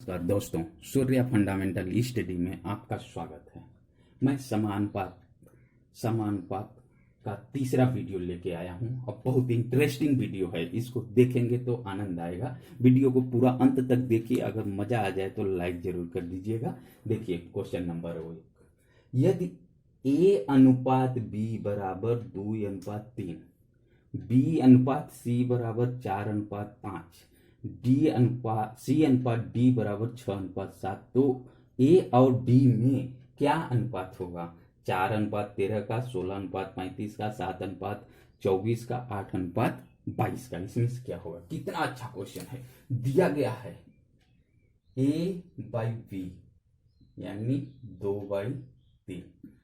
नमस्कार दोस्तों, Surya fundamental study में आपका स्वागत है। मैं समानुपात का तीसरा वीडियो लेके आया हूं और बहुत इंटरेस्टिंग वीडियो है। इसको देखेंगे तो आनंद आएगा। वीडियो को पूरा अंत तक देखिए। अगर मजा आ जाए तो लाइक जरूर कर दीजिएगा। देखिए क्वेश्चन नंबर 1, यदि A अनुपात B बराबर 2:3, B अनुपात C बराबर 4:5, C अनुपात D बराबर 6:7, तो A और D में क्या अनुपात होगा? 4:13 का, 16:35 का, 7:24 का, 8:22 का। इसमें से क्या होगा? कितना अच्छा क्वेश्चन है। दिया गया है A/B यानी 2/3।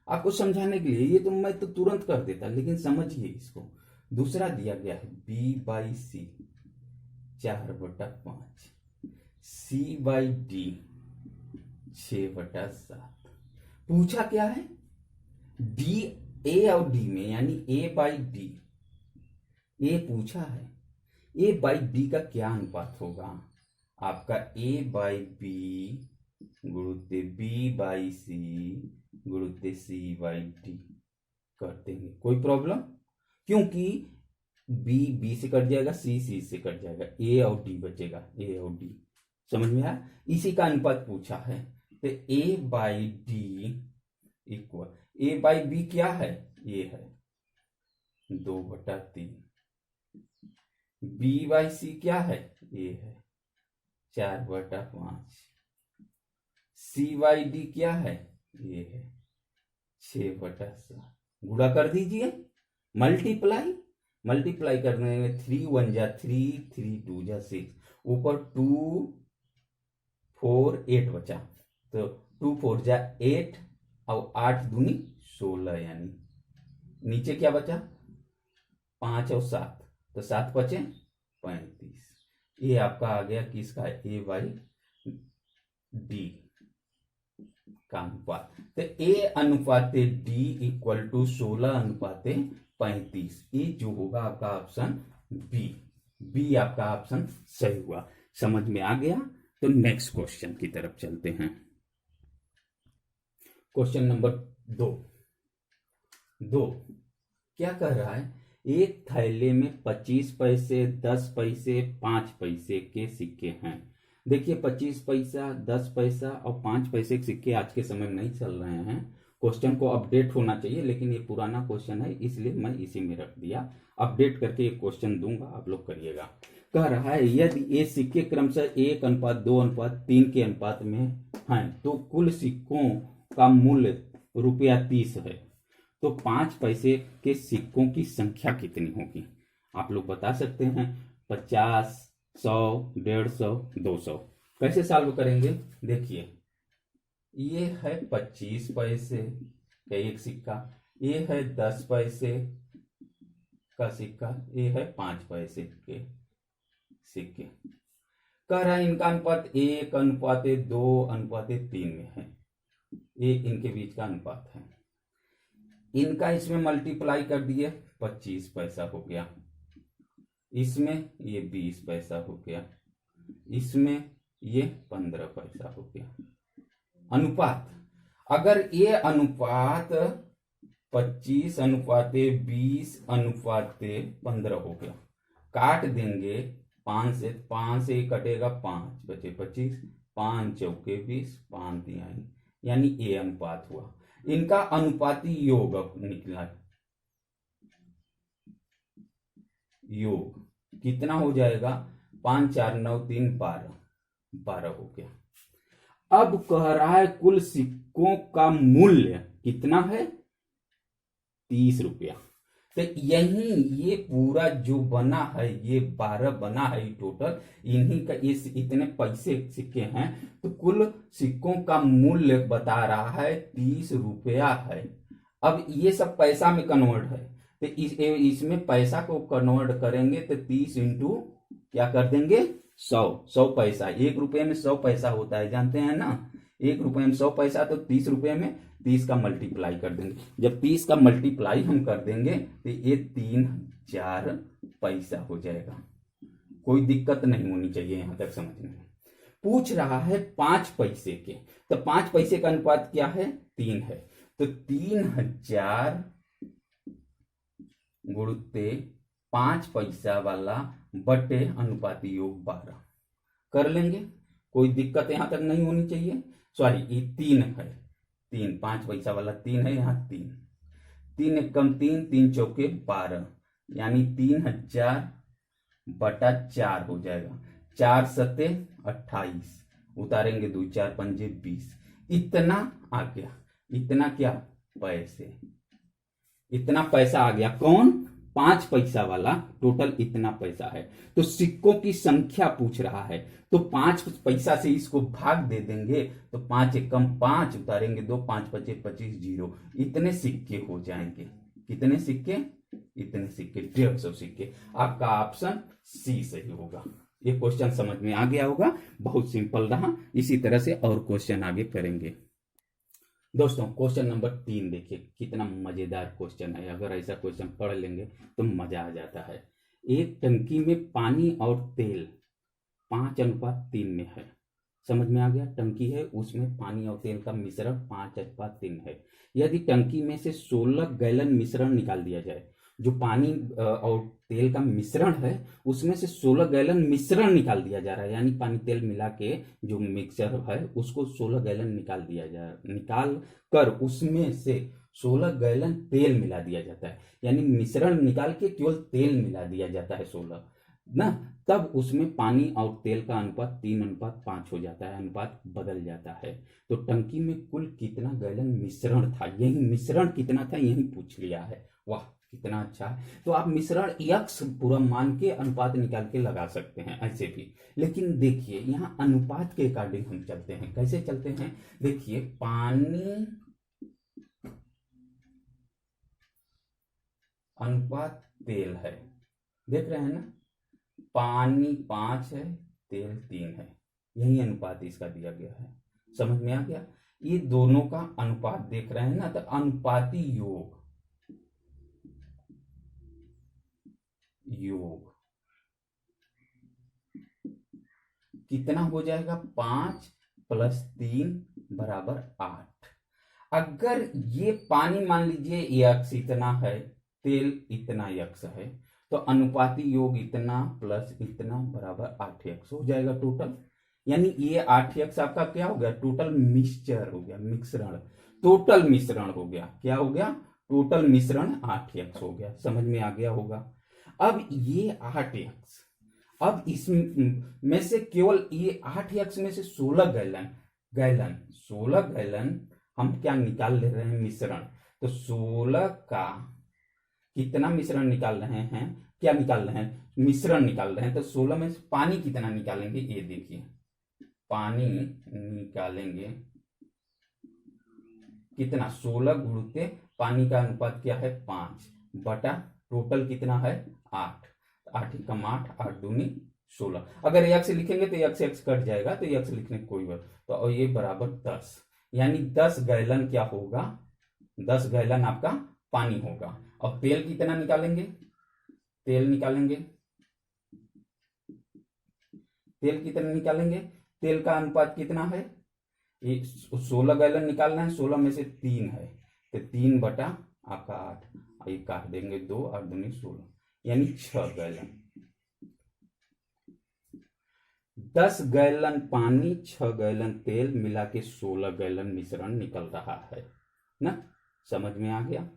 आपको समझाने के लिए, ये तो मैं तो तुरंत कर देता, लेकिन समझिए इसको। दूसरा दिया गया है B/C 4/5, C/D 6/7। पूछा क्या है? D, A और D में, यानी A/D। A पूछा है A/D का क्या अनुपात होगा? आपका A/B गुणुत्ते B/C गुणुत्ते C/D कर देंगे। कोई प्रॉब्लम? क्योंकि B से कट जाएगा, C से कट जाएगा, A और D बचेगा, A और D। समझ में आया? इसी का अनुपात पूछा है। तो A/D इक्वल, A/B क्या है? ये है 2/3। B/C क्या है? ये है 4/5। C/D क्या है? ये है 6/7। गुणा कर दीजिए, मल्टीप्लाई करने में 3 1 जा 3, 3 2 जा 6, ऊपर 2 4 8 बचा, तो 2 4 जा 8 और 8 दूनी 16, यानी नीचे क्या बचा? 5 और 7, तो 7 बचे 35। ये आपका आ गया किसका? A/D का अनुपात। तो A अनुपात D इक्वल टू 16:35। ये जो होगा आपका ऑप्शन बी आपका ऑप्शन सही हुआ। समझ में आ गया? तो नेक्स्ट क्वेश्चन की तरफ चलते हैं। क्वेश्चन नंबर 2 क्या कह रहा है? एक थैले में 25 पैसे, 10 पैसे, 5 पैसे के सिक्के हैं। देखिए 25 पैसा, 10 पैसा और 5 पैसे के सिक्के आज के समय में नहीं चल रहे हैं। क्वेश्चन को अपडेट होना चाहिए, लेकिन ये पुराना क्वेश्चन है, इसलिए मैं इसी में रख दिया। अपडेट करके एक क्वेश्चन दूंगा, आप लोग करिएगा। कह रहा है यदि ये सिक्के क्रमशः 1:2:3 के अनुपात में हैं, तो कुल सिक्कों का मूल्य ₹30 है। तो 5 पैसे के सिक्कों की संख्या कितनी होगी? आप लोग बता सकते हैं। 50, 100, 150, 200। कैसे सॉल्व करेंगे? देखिए, ये है 25 पैसे का एक सिक्का, ये है 10 पैसे का सिक्का, ये है 5 पैसे के सिक्के। कह रहा है इनका अनुपात 1:2:3 में है। ये इनके बीच का अनुपात है। इनका इसमें मल्टीप्लाई कर दिए, 25 पैसा हो गया, इसमें ये 20 पैसा हो गया, इसमें ये 15 पैसा हो गया। अनुपात, अगर ये अनुपात 25:20:15 हो गया, काट देंगे 5 से, 5 से कटेगा 5, बचे 25, 5 चौके 20, 5 तिहाई, यानी ये अनुपात हुआ। इनका अनुपाती योग अब निकला। योग कितना हो जाएगा? 5 4 9 3 12 हो गया। अब कह रहा है कुल सिक्कों का मूल्य कितना है? 30 रुपया। तो यही ये पूरा जो बना है, ये 12 बना है टोटल, इन्हीं का इस इतने पैसे सिक्के हैं, तो कुल सिक्कों का मूल्य बता रहा है 30 रुपया है। अब ये सब पैसा में कन्वर्ट है, तो इसमें पैसा को कन्वर्ट करेंगे तो 30 इंटू क्या कर देंगे? 100 पैसा। 1 रुपये में 100 पैसा होता है, जानते हैं ना? 1 रुपये में 100 पैसा, तो 30 रुपये में 30 का मल्टीप्लाई कर देंगे। जब 30 का मल्टीप्लाई हम कर देंगे तो ये 3000 पैसा हो जाएगा। कोई दिक्कत नहीं होनी चाहिए यहां तक समझने में। पूछ रहा है 5 पैसे के, तो 5 पैसे का अनुपात क्या है, 3 है। तो 3000 गुणुते 5 पैसा वाला बटे अनुपाती योग 12 कर लेंगे। कोई दिक्कत यहां तक नहीं होनी चाहिए। सॉरी, ये 3 है, 3 5 पैसा वाला 3 है, यहाँ 3 3 एकम 3 3 चौके 12, यानी 3000 बटा 4 हो जाएगा। 4 सते 28, उतारेंगे 2 4 पंजे 20, इतना आ गया। इतना क्या, पैसे, इतना पैसा आ गया। कौन, 5 पैसा वाला, टोटल इतना पैसा है। तो सिक्कों की संख्या पूछ रहा है, तो 5 पैसा से इसको भाग दे देंगे, तो 5 एकम 5, उतारेंगे 2 5 पचे 25, 0, इतने सिक्के हो जाएंगे। कितने सिक्के, इतने सिक्के, 150 सिक्के। आपका ऑप्शन सी सही होगा। ये क्वेश्चन समझ में आ गया होगा, बहुत सिंपल रहा। इसी तरह से और क्वेश्चन आगे करेंगे। दोस्तों क्वेश्चन नंबर 3 देखिए, कितना मजेदार क्वेश्चन है। अगर ऐसा क्वेश्चन पढ़ लेंगे तो मजा आ जाता है। एक टंकी में पानी और तेल 5:3 में है। समझ में आ गया, टंकी है, उसमें पानी और तेल का मिश्रण 5:3 है। यदि टंकी में से 16 गैलन मिश्रण निकाल दिया जाए, जो पानी और तेल का मिश्रण है उसमें से 16 गैलन मिश्रण निकाल दिया जा रहा है, यानी पानी तेल मिला के जो मिक्सचर है उसको 16 गैलन निकाल कर उसमें से 16 गैलन तेल मिला दिया जाता है, यानी मिश्रण निकाल के केवल तेल मिला दिया जाता है 16 ना, तब उसमें पानी और तेल का अनुपात 3:5 हो जाता है, अनुपात बदल जाता है। तो टंकी में कुल कितना गैलन मिश्रण था, यही मिश्रण कितना था यही पूछ लिया है। वाह कितना अच्छा है। तो आप मिश्रण यक्स पूरा मान के अनुपात निकाल के लगा सकते हैं ऐसे भी। लेकिन देखिए यहाँ अनुपात के अकॉर्डिंग हम चलते हैं। कैसे चलते हैं, देखिए पानी अनुपात तेल है, देख रहे हैं ना, पानी 5 है, तेल 3 है, यही अनुपात इसका दिया गया है। समझ में आ गया। ये दोनों का अनुपात देख रहे हैं ना, तो अनुपाती योग कितना हो जाएगा, 5 + 3 = 8। अगर ये पानी मान लीजिए यक्स इतना है, तेल इतना यक्स है, तो अनुपाती योग इतना प्लस इतना बराबर 8x हो जाएगा टोटल। यानी ये 8x आपका क्या हो गया, टोटल मिक्सचर हो गया, मिश्रण, टोटल मिश्रण हो गया। क्या हो गया, टोटल मिश्रण 8x हो गया। समझ में आ गया होगा। अब ये 8x, अब इसमें से केवल ये 8x में से 16 गैलन हम क्या निकाल ले रहे हैं, मिश्रण। तो 16 का कितना मिश्रण निकाल रहे हैं, क्या निकाल रहे हैं, मिश्रण निकाल रहे हैं। तो 16 में से पानी कितना निकालेंगे, ये देखिए, पानी निकालेंगे कितना, 16 गुणुते पानी का अनुपात क्या है, 5 बटा टोटल कितना है, 8। 8 एकम 8, 8 दूनी 16। अगर x लिखेंगे तो x कट जाएगा, तो x लिखने की कोई बात, तो ये बराबर 10, यानी 10 गैलन क्या होगा, 10 गैलन आपका पानी होगा। और तेल कितना निकालेंगे, तेल कितना निकालेंगे, तेल का अनुपात कितना है, ये 16 गैलन निकालना है, 16 में से 3 है, तो 3 बटा आपका 8, ये काट देंगे 2, 8 दूनी 16, यानी 6 गैलन। 10 गैलन पानी 6 गैलन तेल मिला के 16 गैलन मिश्रण निकल रहा है ना। समझ में आ गया।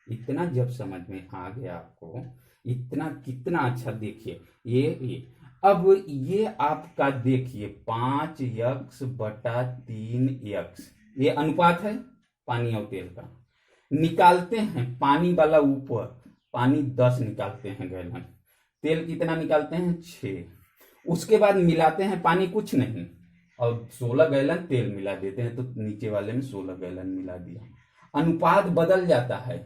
इतना जब समझ में आ गया आपको, इतना कितना अच्छा। देखिए ये अब ये आपका देखिए 5x बटा 3x, ये अनुपात है पानी और तेल का। निकालते हैं पानी वाला ऊपर, पानी 10 निकालते हैं गैलन, तेल कितना निकालते हैं 6। उसके बाद मिलाते हैं पानी कुछ नहीं, और 16 गैलन तेल मिला देते हैं, तो नीचे वाले में 16 गैलन मिला दिया, अनुपात बदल जाता है,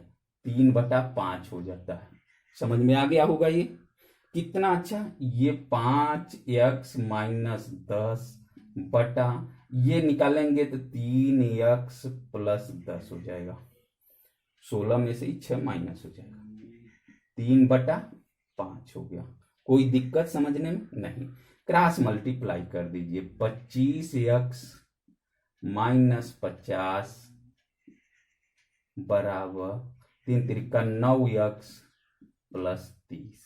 3/5 हो जाता है। समझ में आ गया होगा ये कितना अच्छा। ये 5x - 10 बटा, ये निकालेंगे तो 3x + 10 हो जाएगा, 16 में से 6 माइनस हो जाएगा, 3/5 हो गया। कोई दिक्कत समझने में नहीं। क्रॉस मल्टीप्लाई कर दीजिए। 25x माइनस 50 बराबर 3 त्रिका 9x प्लस 30।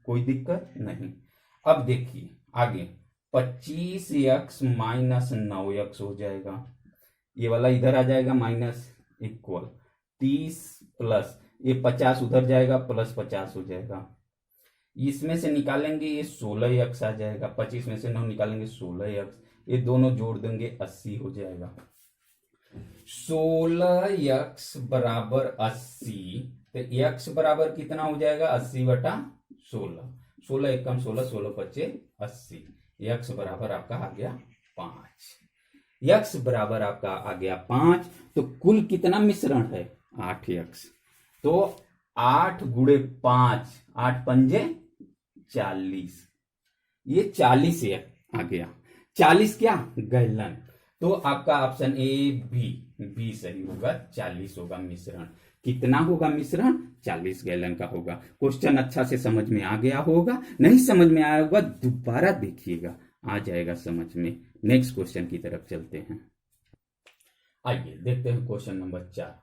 कोई दिक्कत नहीं। अब देखिए आगे 25x माइनस 9x हो जाएगा, ये वाला इधर आ जाएगा माइनस इक्वल 30 प्लस ये 50 उधर जाएगा प्लस 50 हो जाएगा। इसमें से निकालेंगे ये 16x आ जाएगा, 25 में से 9 निकालेंगे 16x, ये दोनों जोड़ देंगे 80 हो जाएगा। 16x बराबर 80, तो x बराबर कितना हो जाएगा 80 बटा 16, 16 एकम 16, 16 पचे 80, x बराबर आपका आ गया 5। x बराबर आपका आ गया 5, तो कुल कितना मिश्रण है 8x, तो 8 गुणे 5, 8 पंजे 40, ये 40 आ गया। 40 क्या गैलन, तो आपका ऑप्शन ए बी सही होगा, 40 होगा मिश्रण। कितना होगा मिश्रण 40 गैलन का होगा। क्वेश्चन अच्छा से समझ में आ गया होगा, नहीं समझ में आया होगा दोबारा देखिएगा, आ जाएगा समझ में। नेक्स्ट क्वेश्चन की तरफ चलते हैं। आइए देखते हैं क्वेश्चन नंबर 4।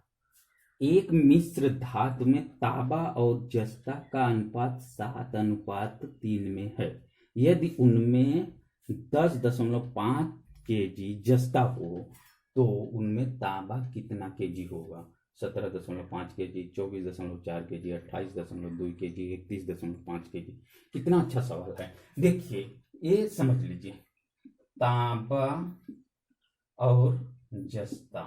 एक मिश्र धातु में तांबा और जस्ता का अनुपात 7:3 में है। यदि उनमें 10.5 केजी जस्ता हो तो उनमें तांबा कितना केजी होगा। 17.5 केजी, 24.4 केजी, 28.2 केजी, 31.5 केजी। कितना अच्छा सवाल है। देखिए ये समझ लीजिए, तांबा और जस्ता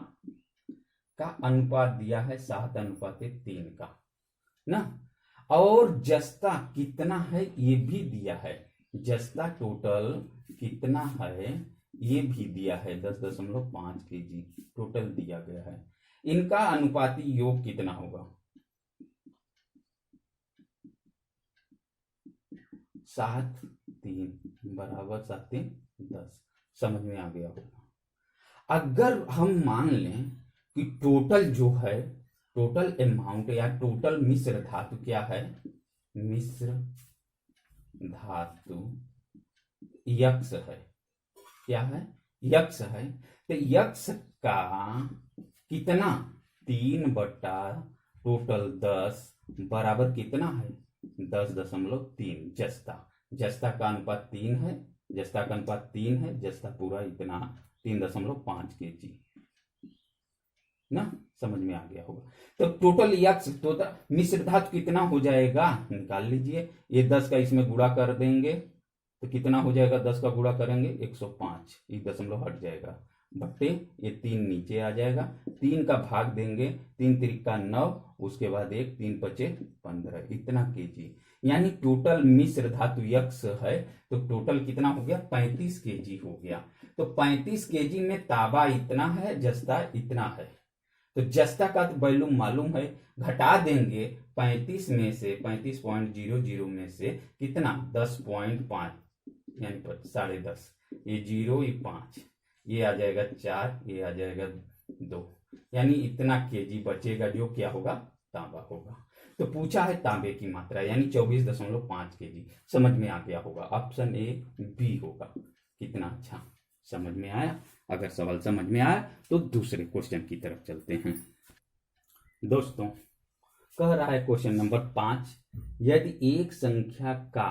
का अनुपात दिया है 7:3 का ना, और जस्ता कितना है ये भी दिया है। जस्ता टोटल कितना है ये भी दिया है, 10.5 केजी टोटल दिया गया है। इनका अनुपाती योग कितना होगा 7:3 बराबर 7×3 10। समझ में आ गया होगा। अगर हम मान लें कि टोटल जो है, टोटल अमाउंट या टोटल मिश्र धातु क्या है, मिश्र धातु यक्स है, क्या है यक्स है, तो यक्स का कितना 3 बटा टोटल 10 बराबर कितना है 10.3। जस्ता का अनुपात 3 है, जस्ता का अनुपात 3 है, जस्ता पूरा इतना 3.5 केजी ना, समझ में आ गया होगा। तो टोटल यक्स तो मिश्र धातु कितना हो जाएगा निकाल लीजिए। ये 10 का इसमें गुणा कर देंगे तो कितना हो जाएगा, 10 का गुणा करेंगे 105, एक दशमलव हट जाएगा, बट्टे ये 3 नीचे आ जाएगा, 3 का भाग देंगे, 3 त्रिका 9, उसके बाद 1, 3 पचे 15, इतना केजी। यानी टोटल मिश्र धातु यक्स है तो टोटल कितना हो गया 35 केजी हो गया। तो 35 केजी में तांबा इतना है, जस्ता इतना है, तो जस्ता का तो वैल्यू मालूम है, घटा देंगे 35 में से 35.00 में से कितना 10.5 यानी 10.5, ये 0 ये 5, ये आ जाएगा 4, ये आ जाएगा 2, यानी इतना केजी बचेगा जो क्या होगा तांबा होगा। तो पूछा है तांबे की मात्रा यानी 24.5 केजी। समझ में आ गया होगा, ऑप्शन ए बी होगा। कितना अच्छा समझ में आया। अगर सवाल समझ में आया तो दूसरे क्वेश्चन की तरफ चलते हैं। दोस्तों कह रहा है क्वेश्चन नंबर 5, यदि एक संख्या का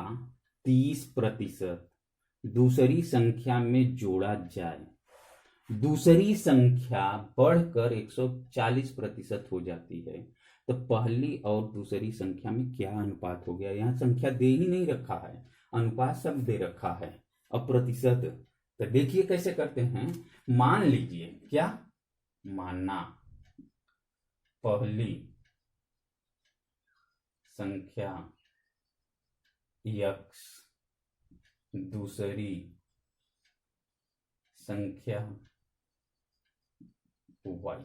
30% दूसरी संख्या में जोड़ा जाए, दूसरी संख्या बढ़कर 140% हो जाती है, तो पहली और दूसरी संख्या में क्या अनुपात हो गया। यहाँ संख्या दे ही नहीं रखा है, अनुपात सब दे रखा है, अब प्रतिशत। तो देखिए कैसे करते हैं। मान लीजिए क्या, मानना पहली संख्या x दूसरी संख्या y,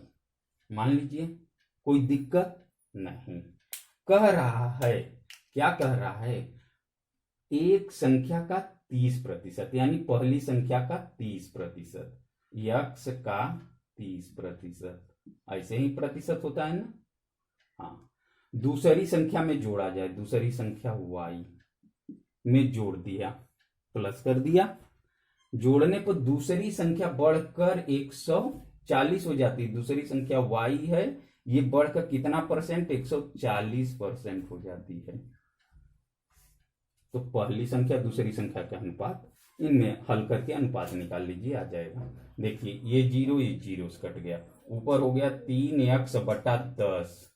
मान लीजिए, कोई दिक्कत नहीं। कह रहा है, क्या कह रहा है, एक संख्या का 30%, यानी पहली संख्या का 30%, यक्स का 30%, ऐसे ही प्रतिशत होता है ना। हाँ, दूसरी संख्या में जोड़ा जाए, दूसरी संख्या y में जोड़ दिया, प्लस कर दिया, जोड़ने पर दूसरी संख्या बढ़कर 140 हो जाती है। दूसरी संख्या y है, ये बढ़कर कितना परसेंट, 140% हो जाती है। तो पहली संख्या दूसरी संख्या का अनुपात, इनमें हल करके अनुपात निकाल लीजिए, आ जाएगा। देखिए ये जीरो से कट गया, ऊपर हो गया 3x/10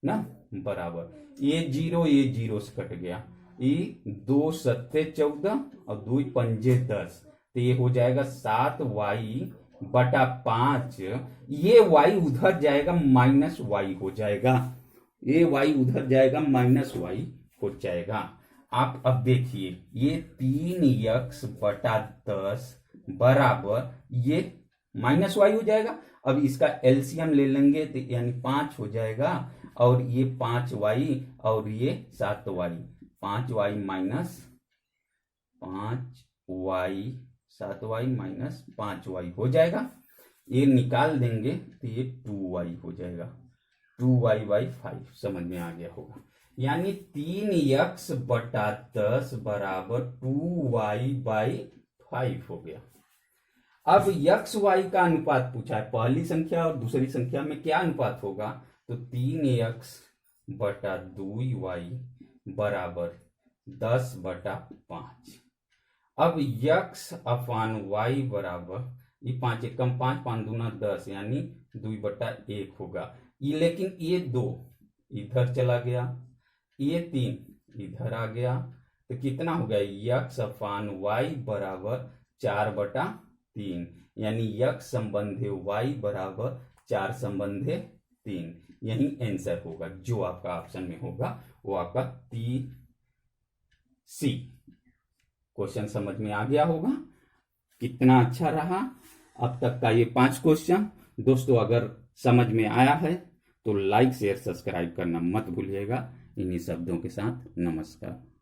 ना, बराबर ये जीरो से कट गया, ये 2 सत्ते 14 और 2 पंजे 10, तो ये हो जाएगा 7y/5। ये y उधर जाएगा -y हो जाएगा, ये y उधर जाएगा -y हो जाएगा। आप अब देखिए ये 3x/10 बराबर ये -y हो जाएगा। अब इसका एलसीएम ले लेंगे तो यानी 5 हो जाएगा, और ये 5y और ये 7y, 5y minus 5y 7y minus 5y हो जाएगा। ये निकाल देंगे तो ये 2y हो जाएगा, 2y/5 समझ में आ गया होगा। यानी 3x/10 बराबर 2y/5 हो गया। अब x y का अनुपात पूछा है, पहली संख्या और दूसरी संख्या में क्या अनुपात होगा, तो 3x/2y बराबर 10/5। अब x/y बराबर, ये 5 एकम 5, 5 दूना 10 यानी 2/1 होगा। ये लेकिन ये 2 इधर चला गया, ये 3 इधर आ गया, तो कितना हो गया, x/y बराबर 4/3, यानी x संबंधे y बराबर 4 संबंधे 3। यही आंसर होगा, जो आपका ऑप्शन में होगा वो आपका C। क्वेश्चन समझ में आ गया होगा, कितना अच्छा रहा अब तक का ये 5 क्वेश्चन। दोस्तों अगर समझ में आया है तो लाइक शेयर सब्सक्राइब करना मत भूलिएगा। इन्हीं शब्दों के साथ नमस्कार।